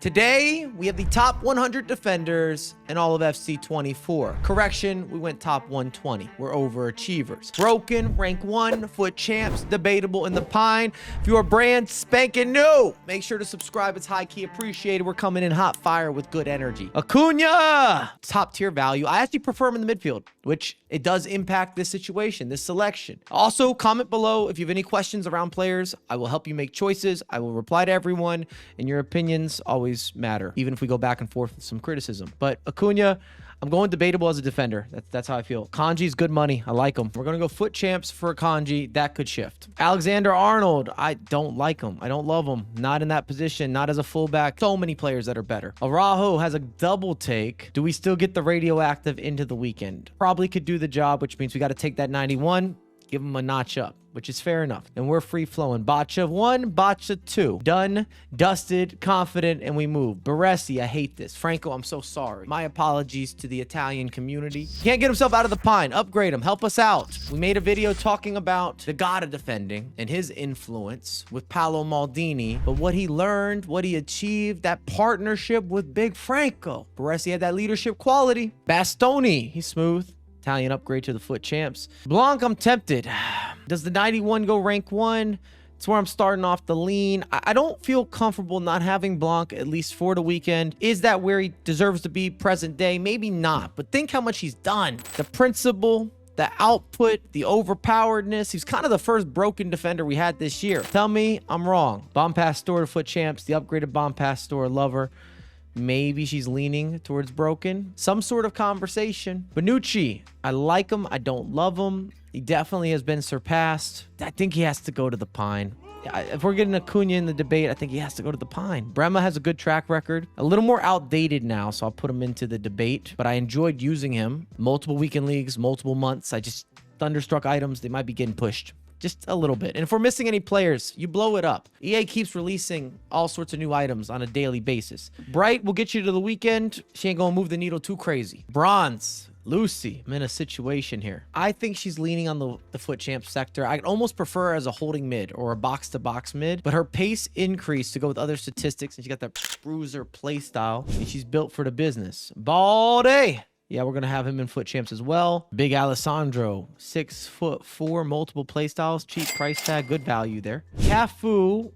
Today, we have the top 100 defenders in all of FC24. Correction, we went top 120. We're overachievers. Broken, rank 1, foot champs, debatable in the pine. If you're a brand spanking new, make sure to subscribe. It's high key appreciated. We're coming in hot fire with good energy. Acuna, top tier value. I actually prefer him in the midfield, which it does impact this situation, this selection. Also, comment below if you have any questions around players. I will help you make choices. I will reply to everyone, and your opinions always matter, even if we go back and forth with some criticism. But Acuna, I'm going debatable as a defender. That's how I feel. Kanji's good money. I like him. We're going to go foot champs for Kanji. That could shift. Alexander-Arnold, I don't like him. I don't love him. Not in that position. Not as a fullback. So many players that are better. Araujo has a double take. Do we still get the radioactive into the weekend? Probably could do the job, which means we got to take that 91, give him a notch up, which is fair enough. And we're free flowing. Boccia 1, Boccia 2. Done, dusted, confident, and we move. Baresi, I hate this. Franco, I'm so sorry. My apologies to the Italian community. Can't get himself out of the pine. Upgrade him. Help us out. We made a video talking about the god of defending and his influence with Paolo Maldini, but what he learned, what he achieved, that partnership with Big Franco. Baresi had that leadership quality. Bastoni, he's smooth. Italian upgrade to the foot champs. Blanc, I'm tempted. Does the 91 go rank 1? It's where I'm starting off the lean. I don't feel comfortable not having Blanc, at least for the weekend. Is that where he deserves to be present day? Maybe not, but think how much he's done. The principle, the output, the overpoweredness. He's kind of the first broken defender we had this year. Tell me I'm wrong. Bompastor to foot champs, the upgraded Bompastor lover. Maybe she's leaning towards broken. Some sort of conversation. Bonucci, I like him. I don't love him. He definitely has been surpassed. I think he has to go to the pine. If we're getting Acuna in the debate, I think he has to go to the pine. Brema has a good track record. A little more outdated now, so I'll put him into the debate. But I enjoyed using him. Multiple weekend leagues, multiple months. Thunderstruck items, they might be getting pushed. Just a little bit. And if we're missing any players, you blow it up. EA keeps releasing all sorts of new items on a daily basis. Bright will get you to the weekend. She ain't gonna move the needle too crazy. Bronze, Lucy. I'm in a situation here. I think she's leaning on the foot champ sector. I'd almost prefer her as a holding mid or a box-to-box mid, but her pace increased to go with other statistics, and she got that bruiser play style, and she's built for the business. Balde. Yeah, we're going to have him in foot champs as well. Big Alessandro, 6'4", multiple playstyles, cheap price tag, good value there. Cafu,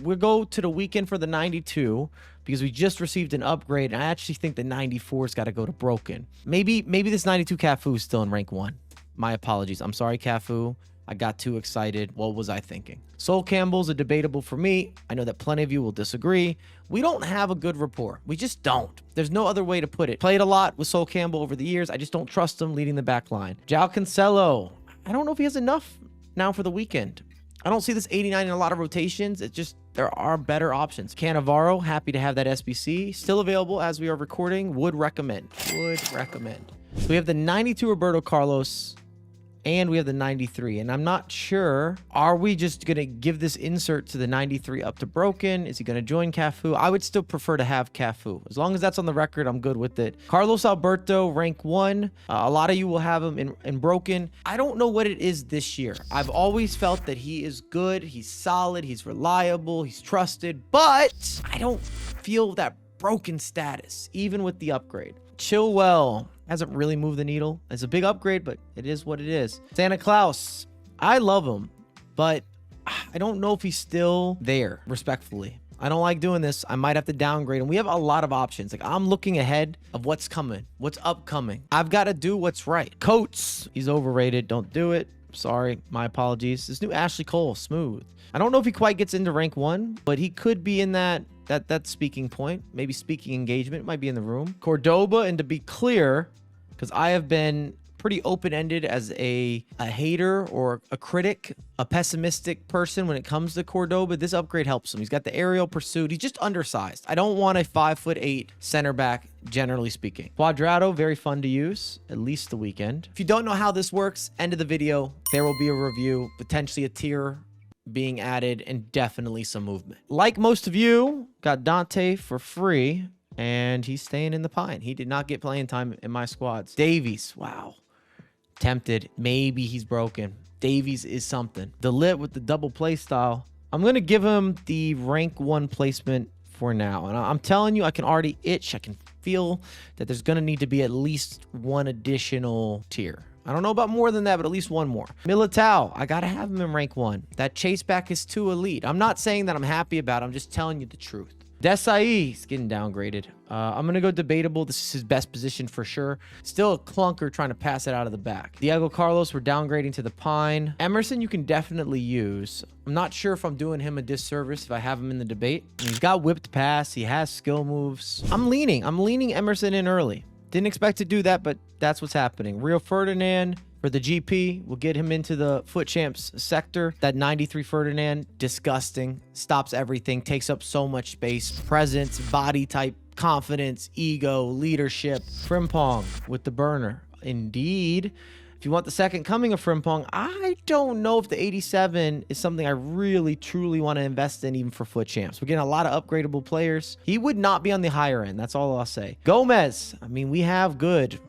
we'll go to the weekend for the 92 because we just received an upgrade. And I actually think the 94's got to go to broken. Maybe this 92 Cafu is still in rank 1. My apologies. I'm sorry, Cafu. I got too excited. What was I thinking? Sol Campbell's a debatable for me. I know that plenty of you will disagree. We don't have a good rapport. We just don't. There's no other way to put it. Played a lot with Sol Campbell over the years. I just don't trust him leading the back line. João Cancelo. I don't know if he has enough now for the weekend. I don't see this 89 in a lot of rotations. It's just there are better options. Cannavaro, happy to have that SBC. Still available as we are recording. Would recommend. Would recommend. So we have the 92 Roberto Carlos. And we have the 93. And I'm not sure, are we just going to give this insert to the 93 up to broken? Is he going to join Cafu? I would still prefer to have Cafu. As long as that's on the record, I'm good with it. Carlos Alberto, rank 1. A lot of you will have him in broken. I don't know what it is this year. I've always felt that he is good. He's solid. He's reliable. He's trusted. But I don't feel that broken status, even with the upgrade. Chilwell hasn't really moved the needle. It's a big upgrade, but it is what it is. Santa Claus, I love him, but I don't know if he's still there, respectfully. I don't like doing this. I might have to downgrade him. We have a lot of options. Like, I'm looking ahead of what's coming, what's upcoming. I've got to do what's right. Coates, he's overrated. Don't do it. Sorry, my apologies. This new Ashley Cole, smooth. I don't know if he quite gets into rank 1, but he could be in that speaking point, maybe speaking engagement, might be in the room. Cordoba, and to be clear, because I have been pretty open-ended as a hater or a critic, a pessimistic person when it comes to Cordoba, this upgrade helps him. He's got the aerial pursuit. He's just undersized. I don't want a 5'8" center back, generally speaking. Cuadrado, very fun to use, at least the weekend. If you don't know how this works, end of the video, there will be a review, potentially a tier being added, and definitely some movement. Like most of you, got Dante for free, and he's staying in the pine. He did not get playing time in my squads. Davies, wow. Tempted. Maybe he's broken. Davies is something. The lit with the double play style. I'm going to give him the rank 1 placement for now. And I'm telling you, I can already itch. I can feel that there's going to need to be at least one additional tier. I don't know about more than that, but at least one more. Militao, I got to have him in rank 1. That chase back is too elite. I'm not saying that I'm happy about it. I'm just telling you the truth. Desai is getting downgraded. I'm going to go debatable. This is his best position for sure. Still a clunker trying to pass it out of the back. Diego Carlos, we're downgrading to the Pine. Emerson, you can definitely use. I'm not sure if I'm doing him a disservice if I have him in the debate. He's got whipped pass. He has skill moves. I'm leaning Emerson in early. Didn't expect to do that, but that's what's happening. Rio Ferdinand for the GP. We'll get him into the Foot Champs sector. That 93 Ferdinand, disgusting. Stops everything. Takes up so much space. Presence, body type, confidence, ego, leadership. Frimpong with the burner. Indeed. If you want the second coming of Frimpong, I don't know if the 87 is something I really, truly want to invest in even for Foot Champs. We're getting a lot of upgradable players. He would not be on the higher end. That's all I'll say. Gomez. I mean, we have good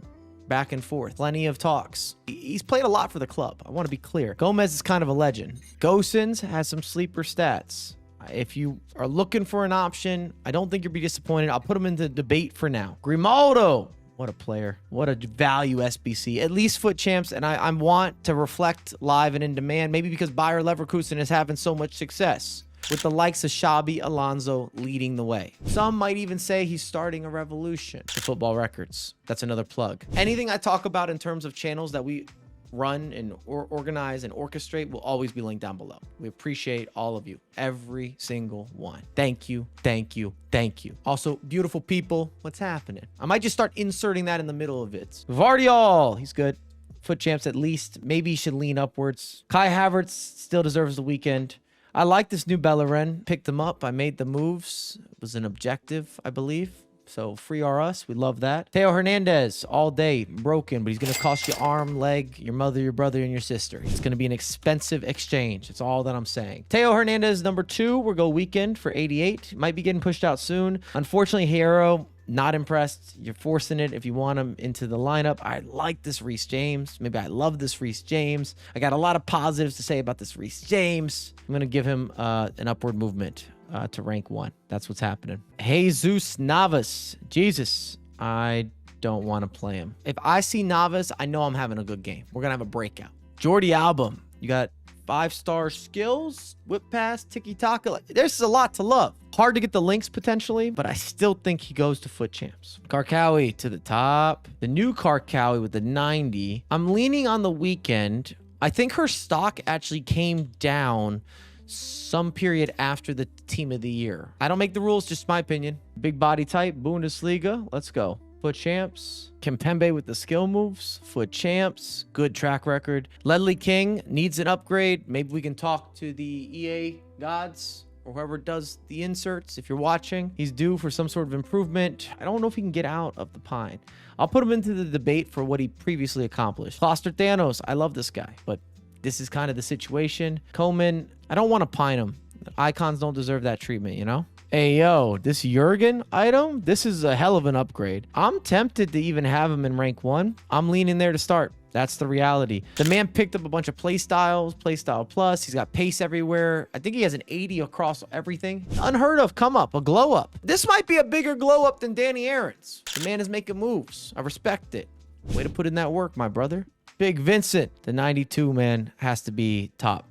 back and forth. Plenty of talks. He's played a lot for the club. I want to be clear. Gomez is kind of a legend. Gosens has some sleeper stats. If you are looking for an option, I don't think you'll be disappointed. I'll put him into debate for now. Grimaldo. What a player. What a value SBC. At least Foot Champs, and I want to reflect live and in demand, maybe because Bayer Leverkusen is having so much success, with the likes of Xabi Alonso leading the way. Some might even say he's starting a revolution. The Football Records. That's another plug. Anything I talk about in terms of channels that we run and organize and orchestrate will always be linked down below. We appreciate all of you, every single one. Thank you, thank you, thank you. Also, beautiful people, what's happening? I might just start inserting that in the middle of it. Vardiol, he's good. Foot Champs at least. Maybe he should lean upwards. Kai Havertz still deserves the weekend. I like this new Bellerin. Picked him up. I made the moves. It was an objective, I believe. So free RS, we love that. Theo Hernandez, all day, broken, but he's going to cost you arm, leg, your mother, your brother, and your sister. It's going to be an expensive exchange. That's all that I'm saying. Theo Hernandez, number 2. We'll go weekend for 88. Might be getting pushed out soon. Unfortunately, Hero, not impressed. You're forcing it if you want him into the lineup. I like this Reece James. Maybe I love this Reece James. I got a lot of positives to say about this Reece James. I'm going to give him an upward movement to rank 1. That's what's happening. Jesus Navas. Jesus, I don't want to play him. If I see Navas, I know I'm having a good game. We're going to have a breakout. Jordi Alba. You got 5-star skills, whip pass, tiki-taka. Like, there's a lot to love. Hard to get the links potentially, but I still think he goes to Foot Champs. Karkawi to the top. The new Karkawi with the 90. I'm leaning on the weekend. I think her stock actually came down some period after the team of the year. I don't make the rules, just my opinion. Big body type, Bundesliga. Let's go. Foot Champs. Kimpembe with the skill moves. Foot Champs. Good track record. Ledley King needs an upgrade. Maybe we can talk to the EA gods or whoever does the inserts. If you're watching, he's due for some sort of improvement. I don't know if he can get out of the Pine. I'll put him into the debate for what he previously accomplished. Kloster Thanos. I love this guy, but this is kind of the situation. Coleman, I don't want to pine him. Icons don't deserve that treatment, you know? Hey, yo, this Jurgen item, this is a hell of an upgrade. I'm tempted to even have him in rank 1. I'm leaning there to start. That's the reality. The man picked up a bunch of playstyles, playstyle plus. He's got pace everywhere. I think he has an 80 across everything. Unheard of come up, a glow up. This might be a bigger glow up than Danny Aaron's. The man is making moves. I respect it. Way to put in that work, my brother. Big Vincent, the 92, man, has to be top.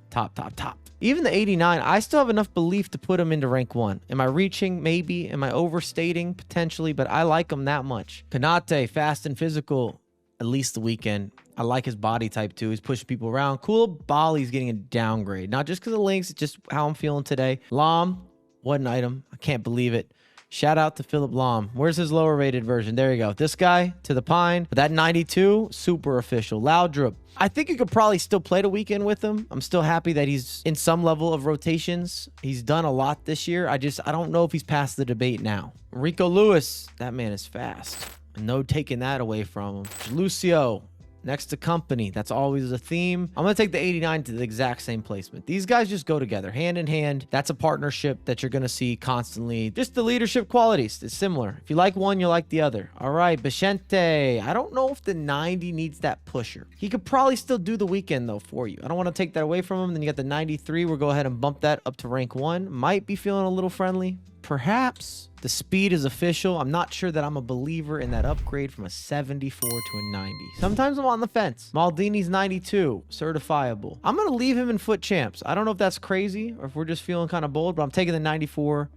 Even the 89, I still have enough belief to put him into rank 1. Am I reaching? Maybe. Am I overstating? Potentially, but I like him that much. Kanate, fast and physical, at least the weekend. I like his body type too. He's pushing people around. Cool. Bali's getting a downgrade. Not just because of links, it's just how I'm feeling today. Lam, what an item. I can't believe it. Shout out to Philip Lahm. Where's his lower rated version? There you go. This guy to the Pine. But that 92, super official. Laudrup. I think you could probably still play the weekend with him. I'm still happy that he's in some level of rotations. He's done a lot this year. I don't know if he's past the debate now. Rico Lewis. That man is fast. No taking that away from him. Lucio. Next to company. That's always a theme. I'm going to take the 89 to the exact same placement. These guys just go together hand in hand. That's a partnership that you're going to see constantly. Just the leadership qualities. It's similar. If you like one, you like the other. All right. Bechente. I don't know if the 90 needs that pusher. He could probably still do the weekend though for you. I don't want to take that away from him. Then you got the 93. We'll go ahead and bump that up to rank 1. Might be feeling a little friendly. perhaps the speed is official. I'm not sure that I'm a believer in that upgrade from a 74 to a 90. Sometimes I'm on the fence. Maldini's 92, certifiable. I'm going to leave him in foot champs. I don't know if that's crazy or if we're just feeling kind of bold, but I'm taking the 94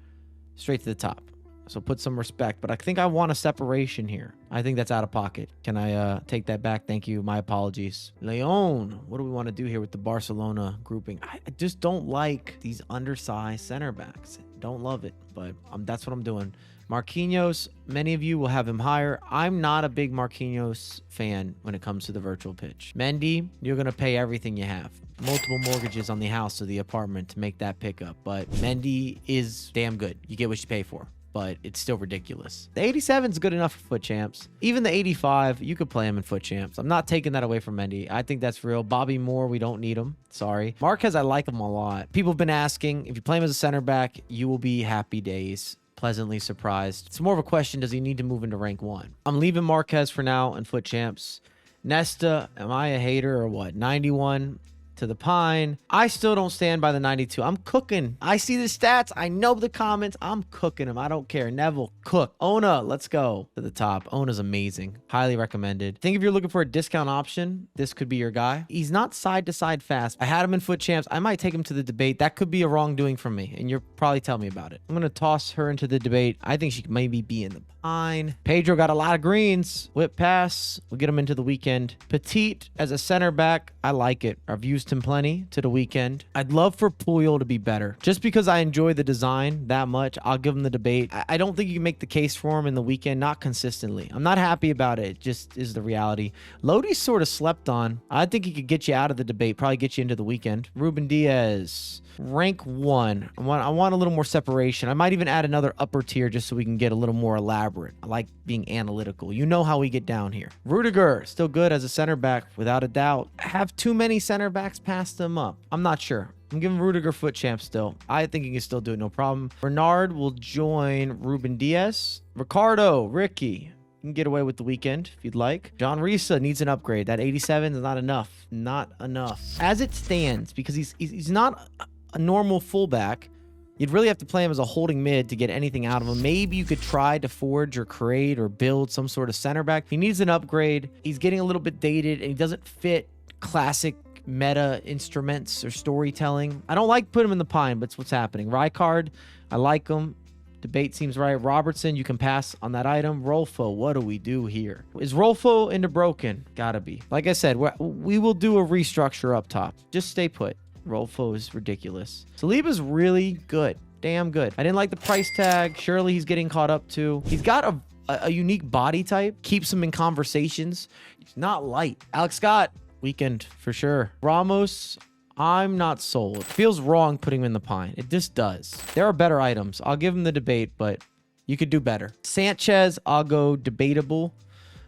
straight to the top. So put some respect, but I think I want a separation here. I think that's out of pocket. Can I take that back? Thank you. My apologies. Leon, what do we want to do here with the Barcelona grouping? I just don't like these undersized center backs. Don't love it, but that's what I'm doing. Marquinhos, many of you will have him higher. I'm not a big Marquinhos fan when it comes to the virtual pitch. Mendy, you're going to pay everything you have. Multiple mortgages on the house or the apartment to make that pickup, but Mendy is damn good. You get what you pay for, but it's still ridiculous. The 87 is good enough for foot champs. Even the 85, you could play him in foot champs. I'm not taking that away from Mendy. I think that's real. Bobby Moore, we don't need him. Sorry. Marquez, I like him a lot. People have been asking, if you play him as a center back, you will be happy days. Pleasantly surprised. It's more of a question, does he need to move into rank 1? I'm leaving Marquez for now in foot champs. Nesta, am I a hater or what? 91 to the Pine. I still don't stand by the 92. I'm cooking. I see the stats. I know the comments. I'm cooking them. I don't care. Neville, cook. Ona, let's go to the top. Ona's amazing. Highly recommended. I think if you're looking for a discount option, this could be your guy. He's not side to side fast. I had him in foot champs. I might take him to the debate. That could be a wrongdoing from me, and you'll probably tell me about it. I'm going to toss her into the debate. I think she could maybe be in the Pine. Pedro got a lot of greens. Whip pass. We'll get him into the weekend. Petite as a center back. I like it. I've used him plenty to the weekend. I'd love for Puyol to be better. Just because I enjoy the design that much, I'll give him the debate. I don't think you can make the case for him in the weekend, not consistently. I'm not happy about it. It just is the reality. Lodi's sort of slept on. I think he could get you out of the debate, probably get you into the weekend. Ruben Diaz, rank 1. I want a little more separation. I might even add another upper tier just so we can get a little more elaborate. I like being analytical. You know how we get down here. Rudiger, still good as a center back, without a doubt. Have too many center backs pass them up? I'm not sure. I'm giving Rudiger foot champ still. I think he can still do it, no problem. Bernard will join Ruben Diaz. Ricardo, Ricky, you can get away with the weekend if you'd like. John Risa needs an upgrade. That 87 is not enough. Not enough. As it stands, because he's not a normal fullback, you'd really have to play him as a holding mid to get anything out of him. Maybe you could try to forge or create or build some sort of center back. He needs an upgrade. He's getting a little bit dated, and he doesn't fit classic meta instruments or storytelling. I don't like putting him in the Pine, but it's what's happening. Rijkaard, I like him. Debate seems right. Robertson, you can pass on that item. Rolfo, what do we do here? Is Rolfo into broken? Gotta be. Like I said, we will do a restructure up top. Just stay put. Rolfo is ridiculous. Saliba's really good. Damn good. I didn't like the price tag. Surely he's getting caught up too. He's got a unique body type. Keeps him in conversations. He's not light. Alex Scott, weekend for sure. Ramos, I'm not sold. Feels wrong putting him in the Pine. It just does. There are better items. I'll give him the debate, but you could do better. Sanchez, I'll go debatable.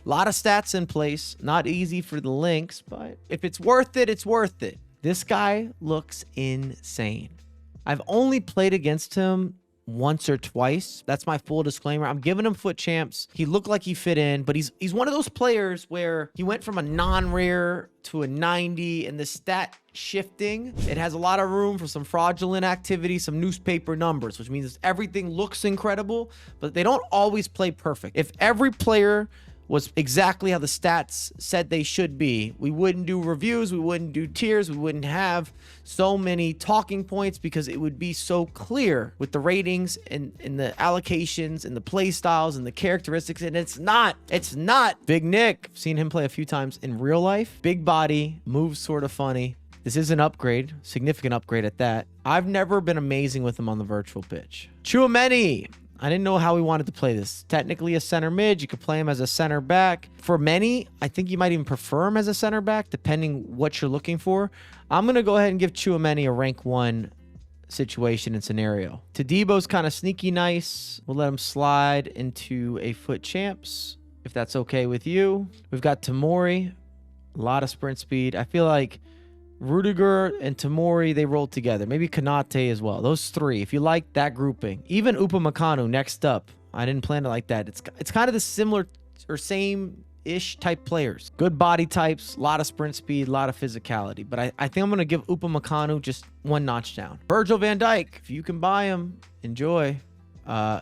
A lot of stats in place. Not easy for the links, but if it's worth it, it's worth it. This guy looks insane. I've only played against him once or twice. That's my full disclaimer. I'm giving him foot champs. He looked like he fit in, but he's one of those players where he went from a non-rare to a 90, and the stat shifting, it has a lot of room for some fraudulent activity, some newspaper numbers, which means everything looks incredible, but they don't always play perfect. If every player was exactly how the stats said they should be, we wouldn't do reviews, we wouldn't do tiers, we wouldn't have so many talking points, because it would be so clear with the ratings and the allocations and the play styles and the characteristics. And it's not. Big Nick, I've seen him play a few times in real life. Big body, moves sort of funny. This is an upgrade, significant upgrade at that. I've never been amazing with him on the virtual pitch. Chouameni, I didn't know how we wanted to play this. Technically a center mid. You could play him as a center back. For many, I think you might even prefer him as a center back, depending what you're looking for. I'm going to go ahead and give Chouameni a rank 1 situation and scenario. Tadebo's kind of sneaky nice. We'll let him slide into a foot champs, if that's okay with you. We've got Tamori, a lot of sprint speed. I feel like Rudiger and Tamori, they rolled together. Maybe Konate as well. Those three, if you like that grouping. Even Upamecano next up. I didn't plan it like that. It's kind of the similar or same-ish type players. Good body types, a lot of sprint speed, a lot of physicality. But I think I'm going to give Upamecano just one notch down. Virgil van Dijk, if you can buy him, enjoy.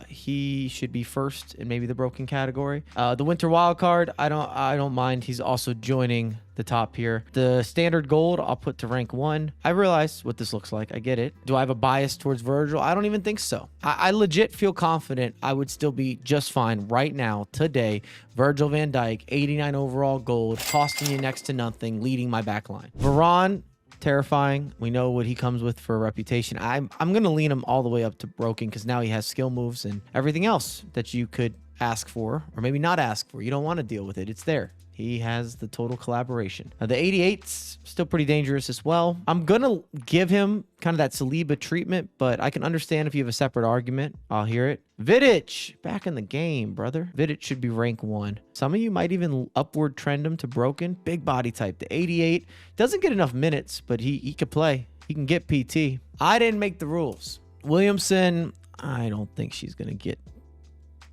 He should be first in maybe the broken category. The winter wild card, I don't mind. He's also joining the top here. The standard gold, I'll put to rank 1. I realize what this looks like. I get it. Do I have a bias towards Virgil? I don't even think so. I legit feel confident I would still be just fine right now, today. Virgil van Dijk, 89 overall gold, costing you next to nothing, leading my back line. Varane, terrifying. We know what he comes with for a reputation. I'm going to lean him all the way up to broken because now he has skill moves and everything else that you could ask for, or maybe not ask for. You don't want to deal with it. It's there. He has the total collaboration. The 88's still pretty dangerous as well. I'm going to give him kind of that Saliba treatment, but I can understand if you have a separate argument. I'll hear it. Vidic, back in the game, brother. Vidic should be rank 1. Some of you might even upward trend him to broken. Big body type. The 88 doesn't get enough minutes, but he could play. He can get PT. I didn't make the rules. Williamson, I don't think she's going to get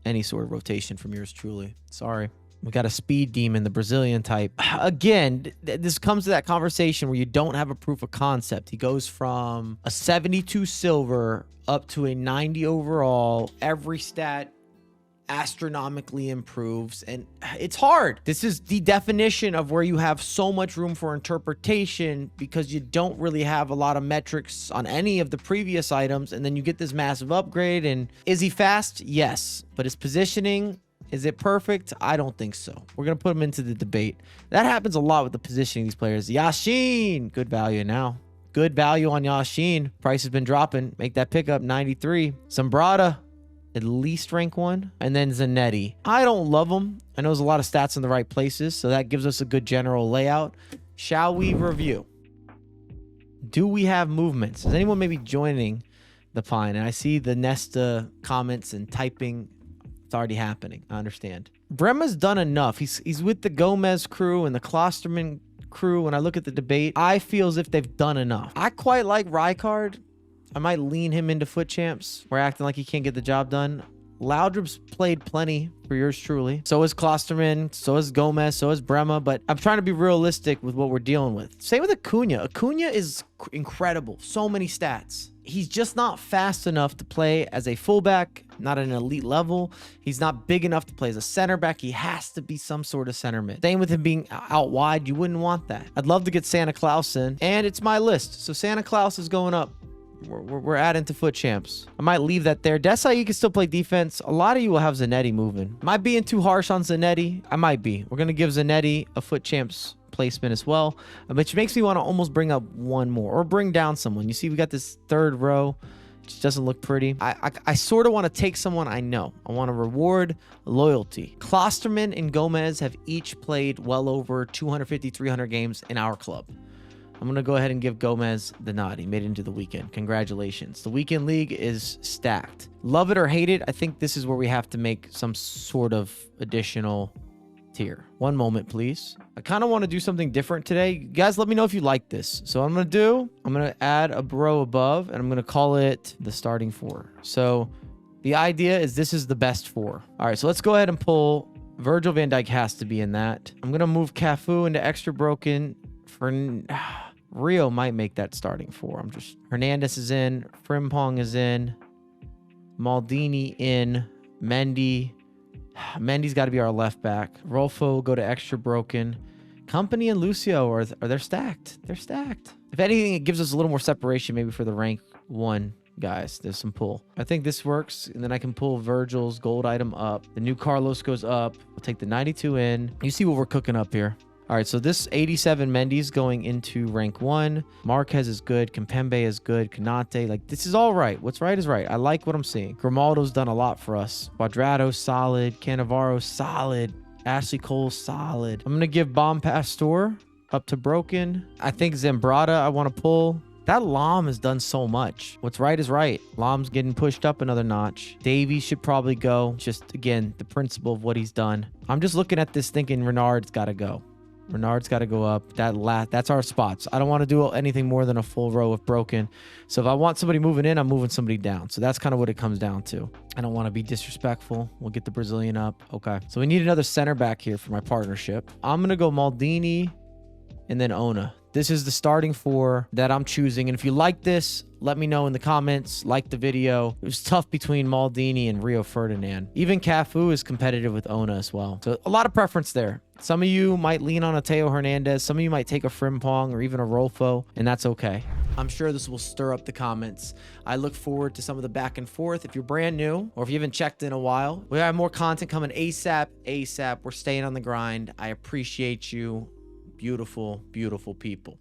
any sort of rotation from yours truly. Sorry. We got a speed demon, the Brazilian type. Again, this comes to that conversation where you don't have a proof of concept. He goes from a 72 silver up to a 90 overall. Every stat astronomically improves, and it's hard. This is the definition of where you have so much room for interpretation because you don't really have a lot of metrics on any of the previous items, and then you get this massive upgrade. And is he fast? Yes. But his positioning, is it perfect? I don't think so. We're going to put him into the debate. That happens a lot with the positioning of these players. Yashin, good value now. Good value on Yashin. Price has been dropping. Make that pickup, 93. Zambrata, at least rank 1. And then Zanetti. I don't love him. I know there's a lot of stats in the right places, so that gives us a good general layout. Shall we review? Do we have movements? Is anyone maybe joining the Pine? And I see the Nesta comments and typing. It's already happening. I understand. Brema's done enough. He's with the Gomez crew and the Klosterman crew. When I look at the debate, I feel as if they've done enough. I quite like Rijkaard. I might lean him into foot champs. We're acting like he can't get the job done. Laudrup's played plenty for yours truly. So is Klosterman. So is Gomez. So is Brema. But I'm trying to be realistic with what we're dealing with. Same with Acuna. Acuna is incredible. So many stats. He's just not fast enough to play as a fullback, not at an elite level. He's not big enough to play as a center back. He has to be some sort of center mid. Same with him being out wide. You wouldn't want that. I'd love to get Santa Claus in, and it's my list. So Santa Claus is going up. We're adding to foot champs. I might leave that there. Desai can still play defense. A lot of you will have Zanetti moving. Am I being too harsh on Zanetti? I might be. We're going to give Zanetti a foot champs placement as well, which makes me want to almost bring up one more or bring down someone. You see, we got this third row. Just doesn't look pretty. I sort of want to take someone I know. I want to reward loyalty. Klosterman and Gomez have each played well over 250, 300 games in our club. I'm going to go ahead and give Gomez the nod. He made it into the weekend. Congratulations. The weekend league is stacked. Love it or hate it, I think this is where we have to make some sort of additional tier. One moment, please. I kind of want to do something different today. You guys, let me know if you like this. So I'm going to add a row above, and I'm going to call it the starting 4. So the idea is this is the best 4. All right, so let's go ahead and pull. Virgil van Dijk has to be in that. I'm going to move Cafu into extra broken for... Rio might make that starting 4. Hernandez is in. Frimpong is in. Maldini in. Mendy's got to be our left back. Rolfo go to extra broken. Company and Lucio are they're stacked. They're stacked. If anything, it gives us a little more separation maybe for the rank 1 guys. There's some pull. I think this works, and then I can pull Virgil's gold item up. The new Carlos goes up. We'll take the 92 in. You see what we're cooking up here. All right, so this 87 Mendy's going into rank 1. Marquez is good. Kimpembe is good. Konate, like, this is all right. What's right is right. I like what I'm seeing. Grimaldo's done a lot for us. Quadrado, solid. Cannavaro, solid. Ashley Cole, solid. I'm going to give Bomb Pastor up to broken. I think Zambrata I want to pull. That Lam has done so much. What's right is right. Lam's getting pushed up another notch. Davies should probably go. Just, again, the principle of what he's done. I'm just looking at this thinking Renard's got to go. Renard's got to go up. That's our spots. I don't want to do anything more than a full row of broken. So if I want somebody moving in, I'm moving somebody down. So that's kind of what it comes down to. I don't want to be disrespectful. We'll get the Brazilian up. Okay. So we need another center back here for my partnership. I'm going to go Maldini and then Ona. This is the starting 4 that I'm choosing. And if you like this, let me know in the comments. Like the video. It was tough between Maldini and Rio Ferdinand. Even Cafu is competitive with Ona as well. So a lot of preference there. Some of you might lean on a Teo Hernandez. Some of you might take a Frimpong or even a Rolfo, and that's okay. I'm sure this will stir up the comments. I look forward to some of the back and forth. If you're brand new or if you haven't checked in a while, we have more content coming ASAP. We're staying on the grind. I appreciate you. Beautiful, beautiful people.